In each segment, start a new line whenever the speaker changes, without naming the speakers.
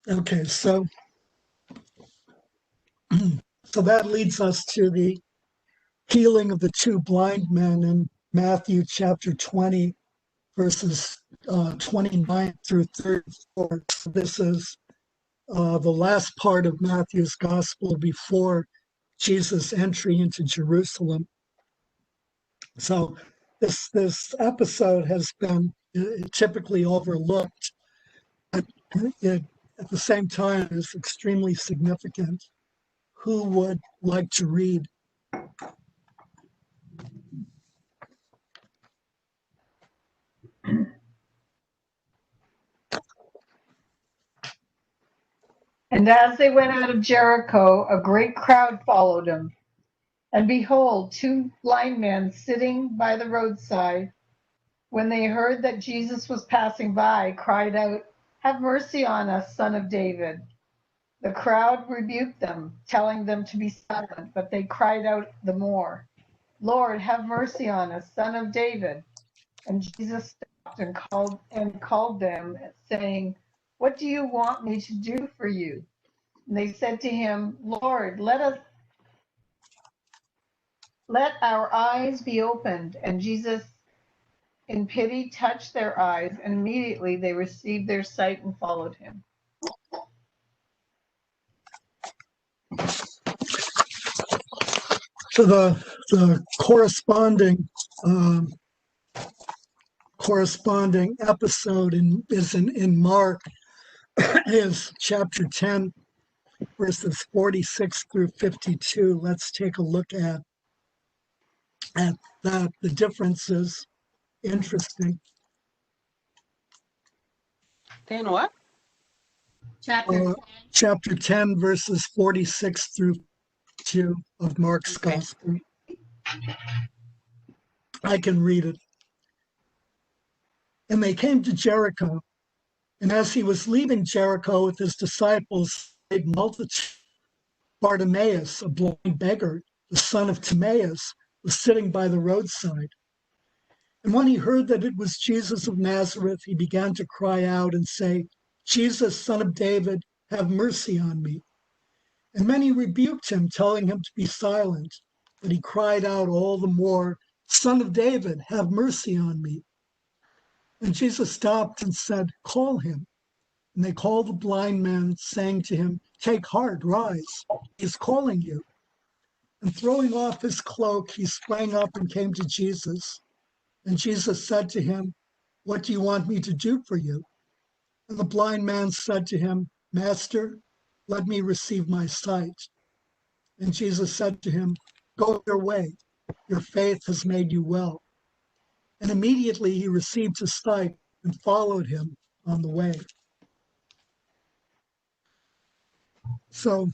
Okay, so that leads us to the healing of the two blind men in Matthew chapter 20, verses 29 through 34. So this is the last part of Matthew's gospel before Jesus' entry into Jerusalem. So this episode has been typically overlooked, but it, at the same time is extremely significant. Who would like to read?
And as they went out of Jericho, a great crowd followed him. And behold, two blind men sitting by the roadside, when they heard that Jesus was passing by, cried out, "Have mercy on us, Son of David." The crowd rebuked them, telling them to be silent, but they cried out the more, "Lord, have mercy on us, Son of David." And Jesus stopped and called them, saying, "What do you want me to do for you?" And they said to him, "Lord, let our eyes be opened." And Jesus, in pity, touched their eyes, and immediately they received their sight and followed him.
So the corresponding episode in Mark is chapter 10, verses 46 through 52. Let's take a look at that. The difference is interesting.
Then what?
Uh, chapter 10, verses 46 through 2 of Mark's
Okay.
Gospel. I can read it. And they came to Jericho, and as he was leaving Jericho with his disciples, a multitude, Bartimaeus, a blind beggar, the son of Timaeus, was sitting by the roadside. And when he heard that it was Jesus of Nazareth, he began to cry out and say, "Jesus, son of David, have mercy on me." And many rebuked him, telling him to be silent. But he cried out all the more, "Son of David, have mercy on me." And Jesus stopped and said, "Call him." And they called the blind man, saying to him, "Take heart, rise, he is calling you." And throwing off his cloak, he sprang up and came to Jesus. And Jesus said to him, "What do you want me to do for you?" And the blind man said to him, "Master, let me receive my sight." And Jesus said to him, "Go your way, your faith has made you well." And immediately he received his sight and followed him on the way. So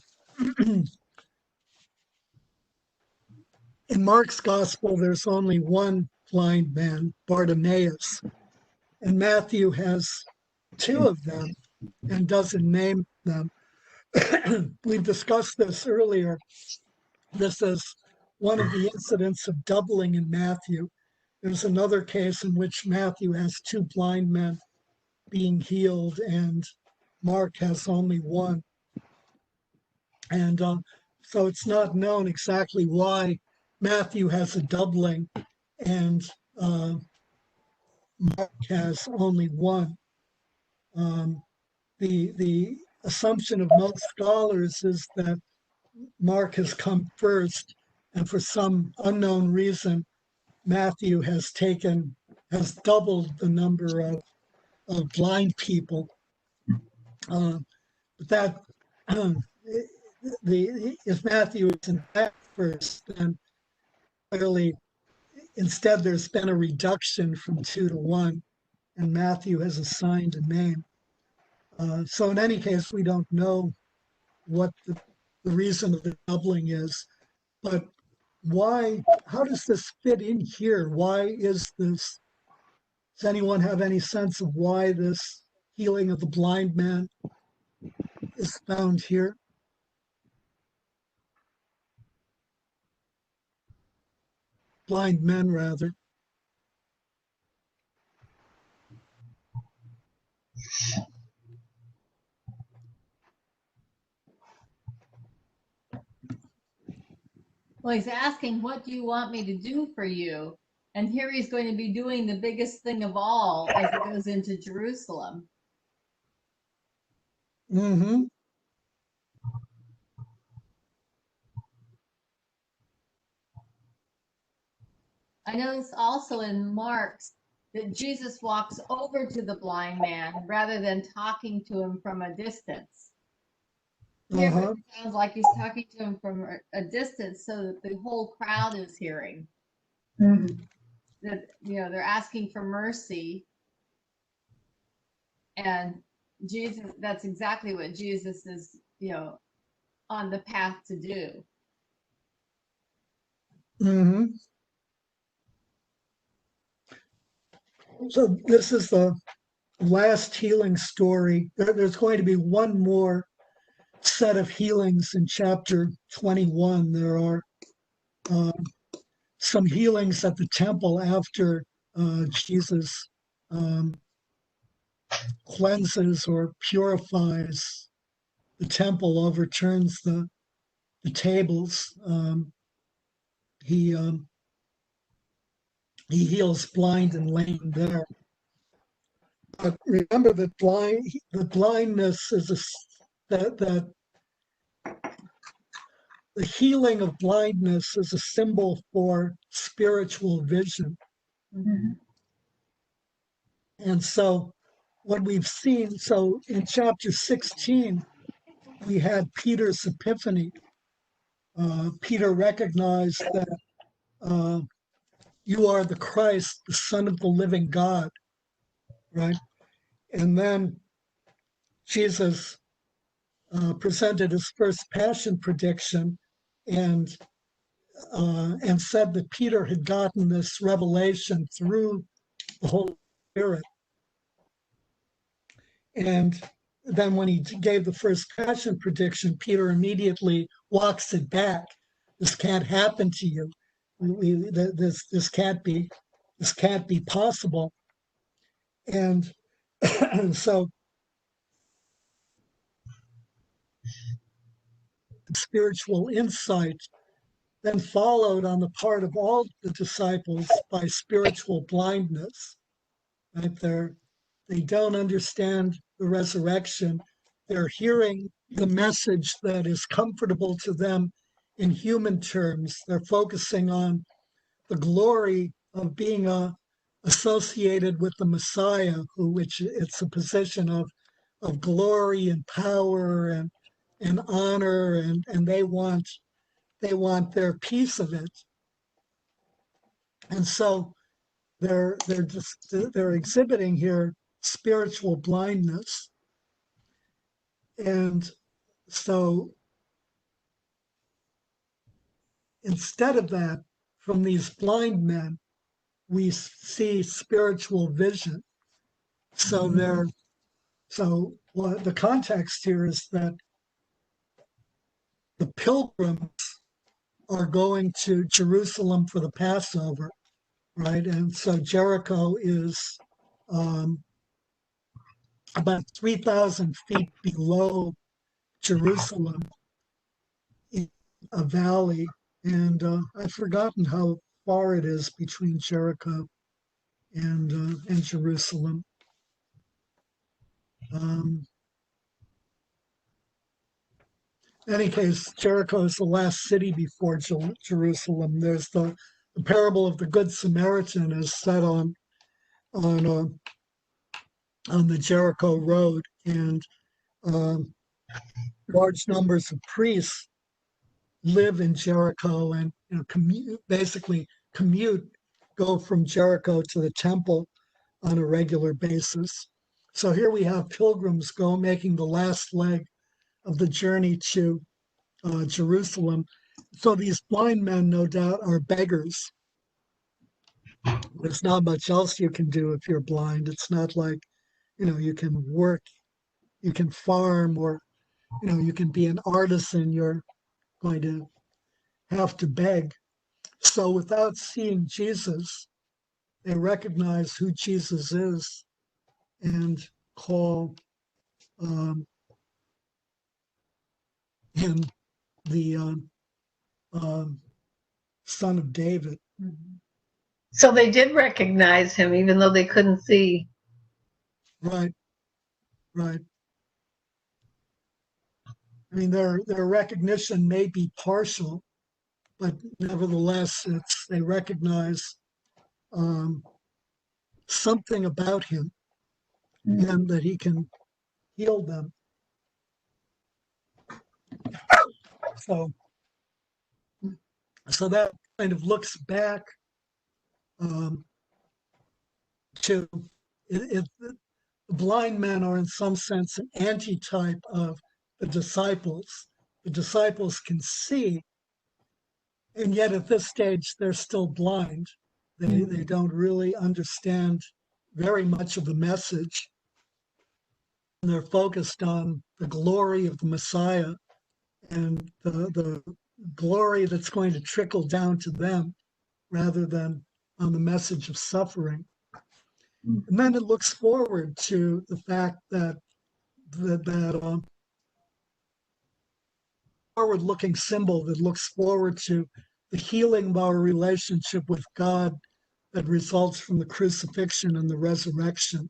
in Mark's gospel, there's only one blind man, Bartimaeus, and Matthew has two of them and doesn't name them. We've discussed this earlier. This is one of the incidents of doubling in Matthew. There's another case in which Matthew has two blind men being healed, and Mark has only one. And so it's not known exactly why Matthew has a doubling and Mark has only one. The assumption of most scholars is that Mark has come first, and for some unknown reason, Matthew has doubled the number of blind people. But that if Matthew is in fact first, then clearly instead there's been a reduction from 2 to 1, and Matthew has assigned a name. So in any case, we don't know what the reason of the doubling is, but why? How does this fit in here? Why is this? Does anyone have any sense of why this healing of the blind man is found here? Blind men, rather.
Well, he's asking, what do you want me to do for you? And here he's going to be doing the biggest thing of all as he goes into Jerusalem.
Mm-hmm.
I notice also in Mark's that Jesus walks over to the blind man rather than talking to him from a distance. Here
Uh-huh.
it sounds like he's talking to him from a distance so that the whole crowd is hearing.
Mhm.
That, you know, they're asking for mercy, and Jesus, that's exactly what Jesus is, you know, on the path to do.
Mm-hmm. So this is the last healing story. There's going to be one more set of healings in chapter 21. There are uh, some healings at the temple after Jesus um, cleanses or purifies the temple, overturns the tables. He he heals blind and lame there. But remember that the blindness is that the healing of blindness is a symbol for spiritual vision.
Mhm.
And so what we've seen, so in chapter 16, we had Peter's epiphany. Peter recognized that uh, you are the Christ, the Son of the living God, right? And then Jesus presented his first passion prediction and and said that Peter had gotten this revelation through the Holy Spirit. And then when he gave the first passion prediction, Peter immediately walks it back. This can't happen to you. This can't be possible. And so spiritual insight then followed on the part of all the disciples by spiritual blindness. Right there, they don't understand the resurrection. They're hearing the message that is comfortable to them in human terms. They're focusing on the glory of being associated with the Messiah, which it's a position of glory and power and honor, and they want their piece of it. And so they're exhibiting here spiritual blindness. And so instead of that, from these blind men, we see spiritual vision. So they're so what the context here is that the pilgrims are going to Jerusalem for the Passover, right? And so Jericho is um, about 3,000 feet below Jerusalem in a valley. And I've forgotten how far it is between Jericho and Jerusalem. Um, in any case, Jericho is the last city before Jerusalem. There's the parable of the Good Samaritan is set on uh, on the Jericho Road, and um, large numbers of priests live in Jericho and basically commute, go from Jericho to the temple on a regular basis. So here we have pilgrims making the last leg of the journey to Jerusalem. So these blind men, no doubt, are beggars. There's not much else you can do if you're blind. It's not like, you can work, you can farm, or, you can be an artisan. You're going to have to beg. So without seeing Jesus, they recognize who Jesus is and call him the son of David.
Mhm.
So they did recognize him, even though they couldn't see.
Right, right. I mean, their recognition may be partial, but nevertheless, they recognize um, something about him and that he can heal them. So, so that kind of looks back um, to the blind men are in some sense an antitype of the disciples. The disciples can see, and yet at this stage they're still blind. They don't really understand very much of the message. And they're focused on the glory of the Messiah and the glory that's going to trickle down to them rather than on the message of suffering. And then it looks forward to the fact that forward-looking symbol that looks forward to the healing of our relationship with God that results from the crucifixion and the resurrection.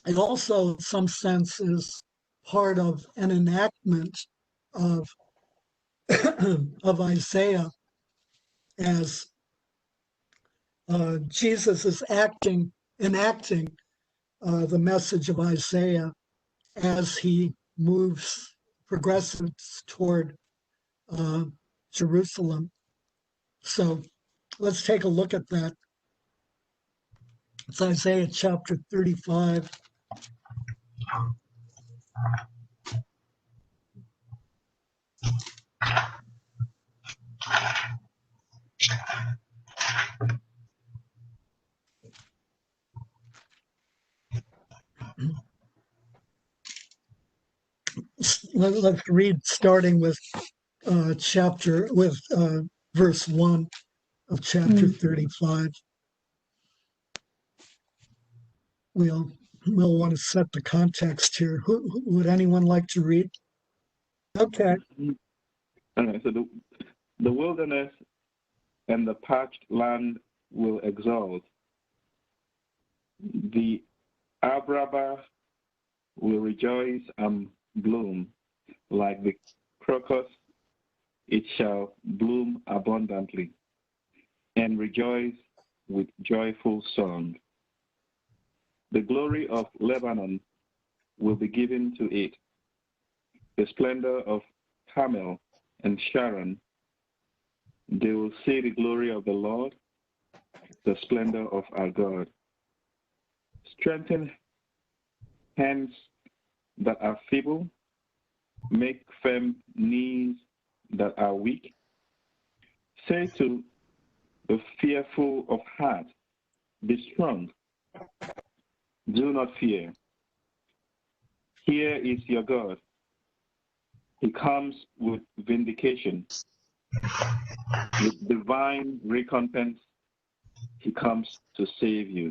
It also, in some sense, is part of an enactment of of Isaiah as Jesus is enacting the message of Isaiah as he progresses toward uh, Jerusalem. So let's take a look at that. It's Isaiah chapter 35. Let's read starting with verse 1 of chapter 35. We'll want to set the context here. Would anyone like to read? Okay.
All right, so the wilderness and the parched land will exult. The Abraba will rejoice and bloom. Like the crocus, it shall bloom abundantly and rejoice with joyful song. The glory of Lebanon will be given to it, the splendor of Carmel and Sharon. They will see the glory of the Lord, the splendor of our God. Strengthen hands that are feeble, make firm knees that are weak. Say to the fearful of heart, be strong, do not fear. Here is your God. He comes with vindication, with divine recompense. He comes to save you.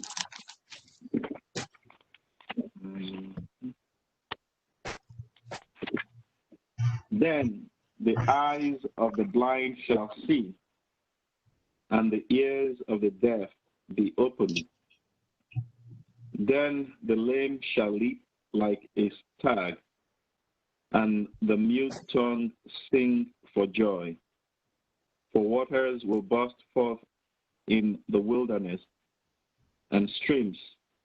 Then the eyes of the blind shall see, and the ears of the deaf be opened. Then the lame shall leap like a stag, and the mute tongue sing for joy. For waters will burst forth in the wilderness, and streams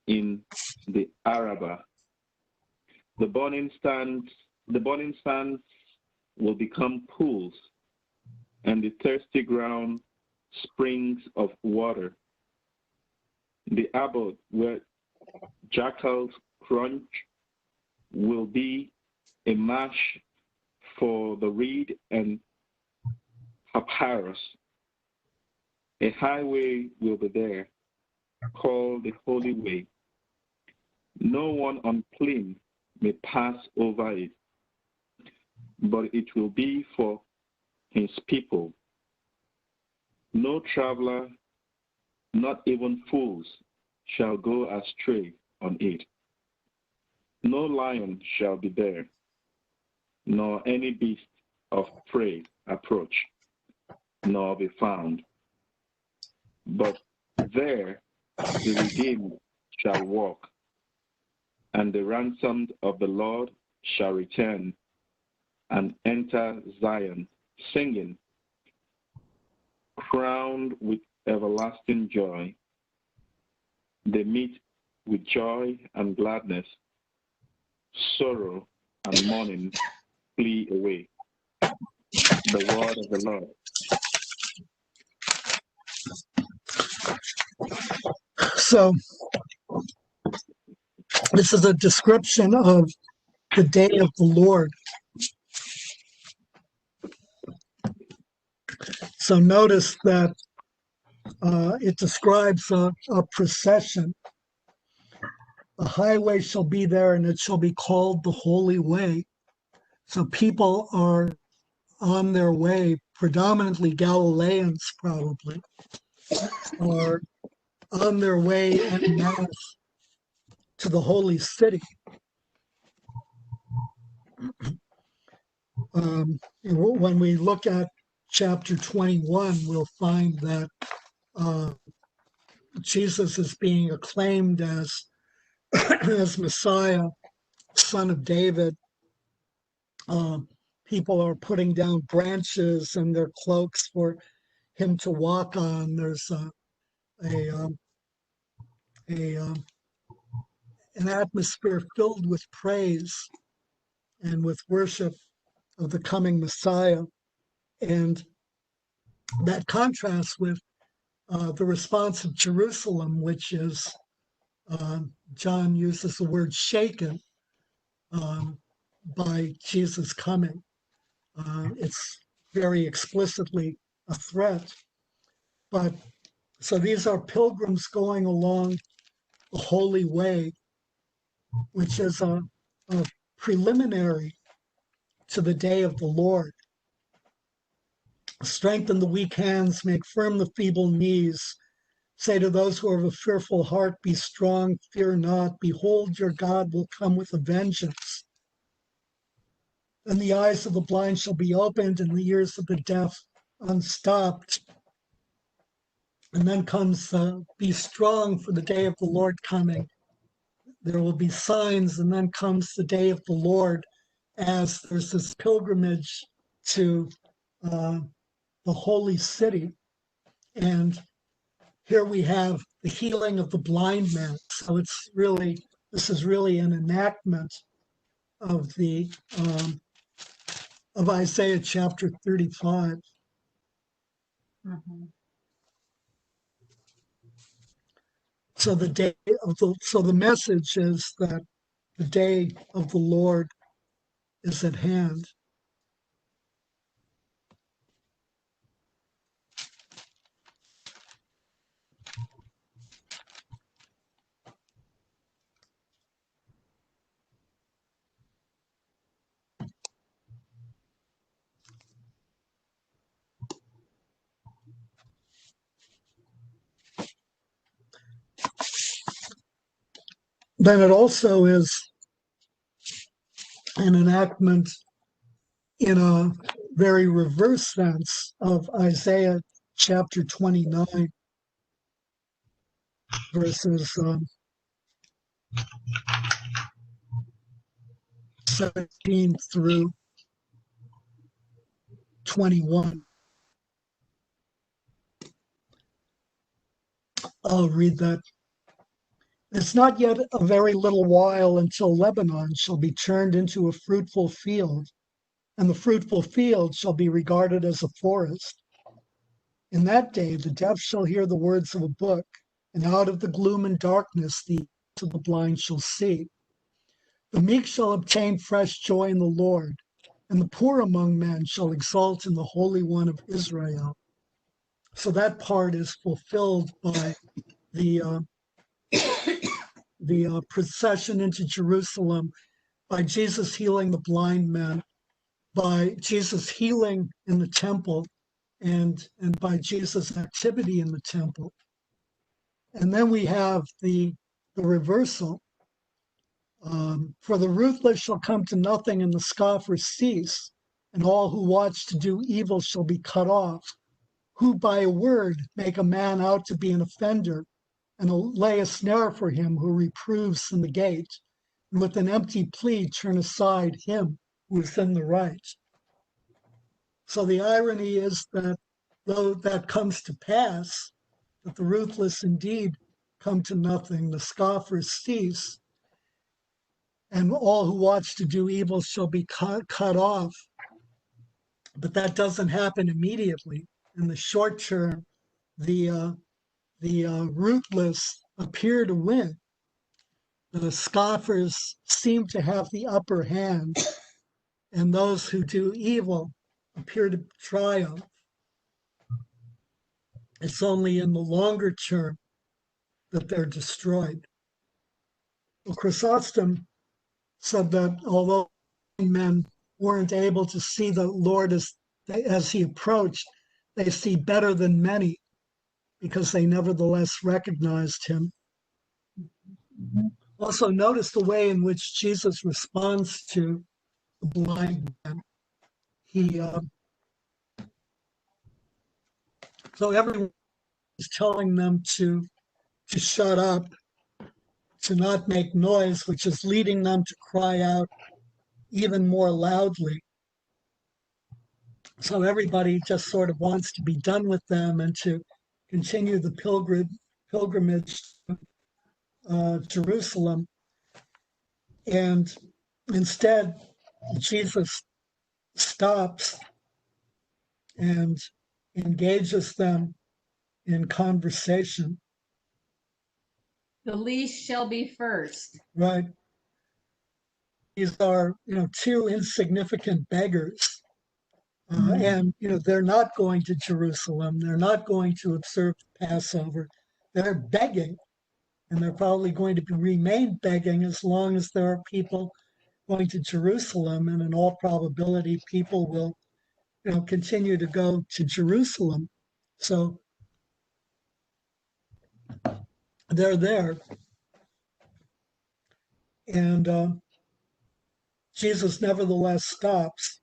in the Arabah. The burning sands will become pools, and the thirsty ground springs of water. The abode where jackals crunch will be a marsh for the reed and papyrus. A highway will be there, called the Holy Way. No one unclean may pass over it, but it will be for his people. No traveler, not even fools, shall go astray on it. No lion shall be there, nor any beast of prey approach. nor be found. But there the redeemed shall walk, and the ransomed of the Lord shall return and enter Zion, singing, crowned with everlasting joy. They meet with joy and gladness. Sorrow and mourning flee away. The word of the Lord.
So this is a description of the day of the Lord. So notice that it describes a procession. The highway shall be there, and it shall be called the Holy Way. So people are on their way, predominantly Galileans probably, are on their way en masse to the holy city. When we look at chapter 21, we'll find that Jesus is being acclaimed as as Messiah, son of David. People are putting down branches and their cloaks for him to walk on. There's an atmosphere filled with praise and with worship of the coming Messiah. And that contrasts with the response of Jerusalem, which is, John uses the word shaken by Jesus coming. It's very explicitly a threat. But so these are pilgrims going along the holy way, which is a preliminary to the day of the Lord. Strengthen the weak hands, make firm the feeble knees. Say to those who are of a fearful heart, be strong, fear not. Behold, your God will come with a vengeance. Then the eyes of the blind shall be opened and the ears of the deaf unstopped. And then comes, be strong for the day of the Lord coming. There will be signs, and then comes the day of the Lord as there's this pilgrimage to the holy city. And here we have the healing of the blind man. So this is really an enactment of the of Isaiah chapter 35.
Mhm.
So the message is that the day of the Lord is at hand. Then it also is an enactment in a very reverse sense of Isaiah chapter 29, verses 17 through 21. I'll read that. It's not yet a very little while until Lebanon shall be turned into a fruitful field, and the fruitful field shall be regarded as a forest. In that day, the deaf shall hear the words of a book, and out of the gloom and darkness, the eyes of the blind shall see. The meek shall obtain fresh joy in the Lord, and the poor among men shall exult in the Holy One of Israel. So that part is fulfilled by the procession into Jerusalem, by Jesus healing the blind men, by Jesus healing in the temple, and by Jesus' activity in the temple. And then we have the reversal. For the ruthless shall come to nothing, and the scoffers cease, and all who watch to do evil shall be cut off. who by a word make a man out to be an offender, and lay a snare for him who reproves in the gate, and with an empty plea turn aside him who is in the right. So the irony is that though that comes to pass, that the ruthless indeed come to nothing, the scoffers cease, and all who watch to do evil shall be cut off. But that doesn't happen immediately. In the short term, the rootless appear to win. The scoffers seem to have the upper hand, and those who do evil appear to triumph. It's only in the longer term that they're destroyed. Well, Chrysostom said that although men weren't able to see the Lord as he approached, they see better than many because they nevertheless recognized him. Also, notice the way in which Jesus responds to the blind man. So everyone is telling them to shut up, to not make noise, which is leading them to cry out even more loudly. So everybody just sort of wants to be done with them and to continue the pilgrimage to Jerusalem. And instead, Jesus stops and engages them in conversation.
The least shall be first.
Right. These are, two insignificant beggars. And, they're not going to Jerusalem. They're not going to observe Passover. They're begging. And they're probably going to remain begging as long as there are people going to Jerusalem. And in all probability, people will, continue to go to Jerusalem. So they're there. And Jesus nevertheless stops.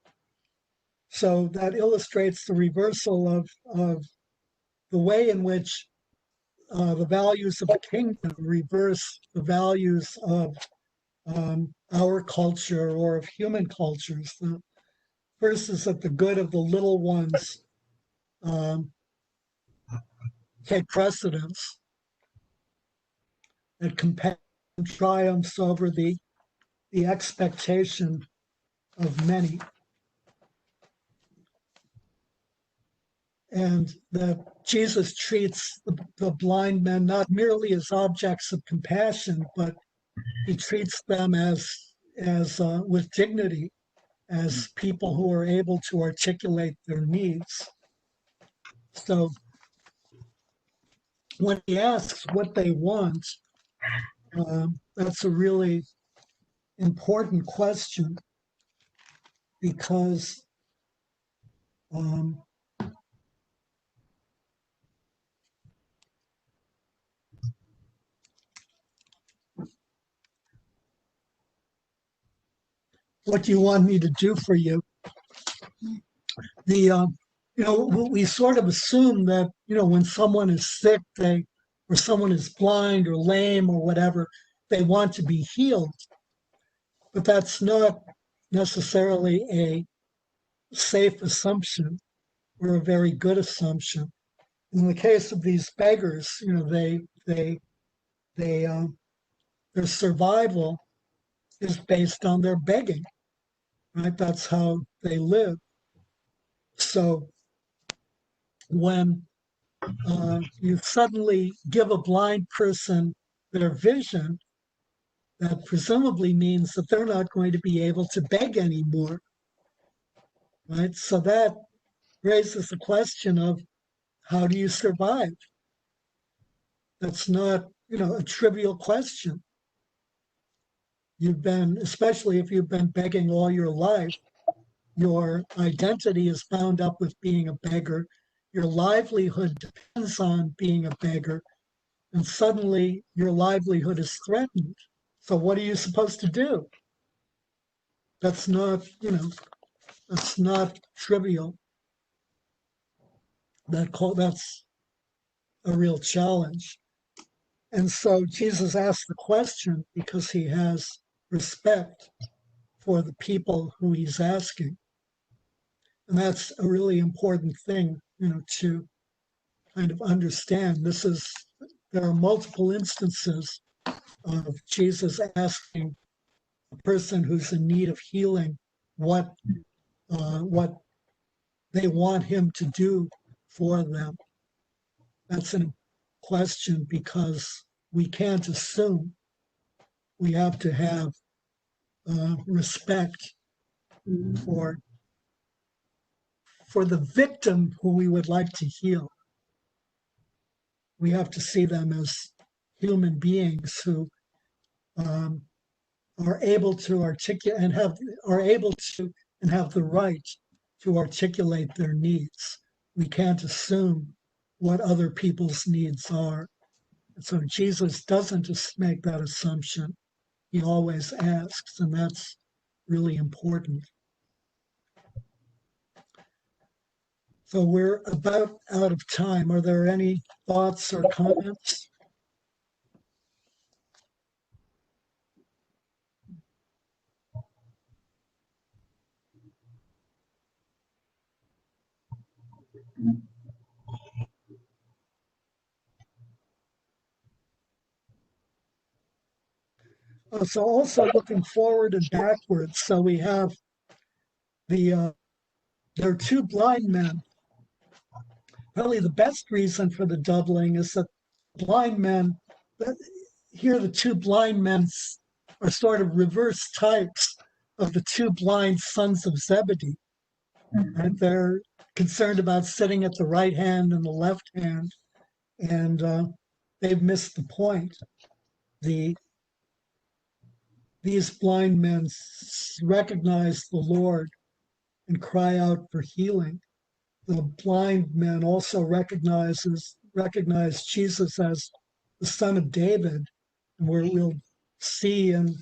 So that illustrates the reversal of the way in which the values of the kingdom reverse the values of our culture or of human cultures. The first is that the good of the little ones take precedence, that compassion triumphs over the expectation of many. And that Jesus treats the blind men not merely as objects of compassion, but he treats them as with dignity, as people who are able to articulate their needs. So when he asks what they want, that's a really important question because what do you want me to do for you? We sort of assume that, when someone is sick, or someone is blind or lame or whatever, they want to be healed. But that's not necessarily a safe assumption or a very good assumption. In the case of these beggars, their survival is based on their begging, right? That's how they live. So when you suddenly give a blind person their vision, that presumably means that they're not going to be able to beg anymore, right? So that raises the question of how do you survive? That's not, a trivial question. Especially if you've been begging all your life, your identity is bound up with being a beggar. Your livelihood depends on being a beggar. And suddenly your livelihood is threatened. So what are you supposed to do? That's not, that's not trivial. That's a real challenge. And so Jesus asked the question because he has respect for the people who he's asking. And that's a really important thing, to kind of understand. There are multiple instances of Jesus asking a person who's in need of healing what they want him to do for them. That's a question because we can't assume. We have to have respect for the victim who we would like to heal. We have to see them as human beings who are able to articulate and have the right to articulate their needs. We can't assume what other people's needs are. And so Jesus doesn't just make that assumption. He always asks, and that's really important. So we're about out of time. Are there any thoughts or comments? So also looking forward and backwards. So we have there are two blind men. Probably the best reason for the doubling is that blind men, here the two blind men are sort of reverse types of the two blind sons of Zebedee. And they're concerned about sitting at the right hand and the left hand, and they've missed the point. These blind men recognize the Lord and cry out for healing. The blind men also recognize Jesus as the Son of David, where we'll see, and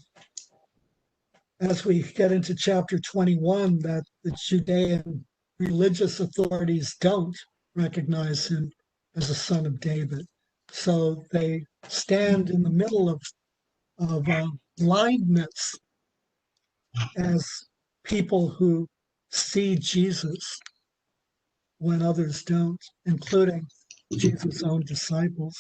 as we get into chapter 21, that the Judean religious authorities don't recognize him as a son of David. So they stand in the middle of blindness as people who see Jesus when others don't, including Jesus' own disciples.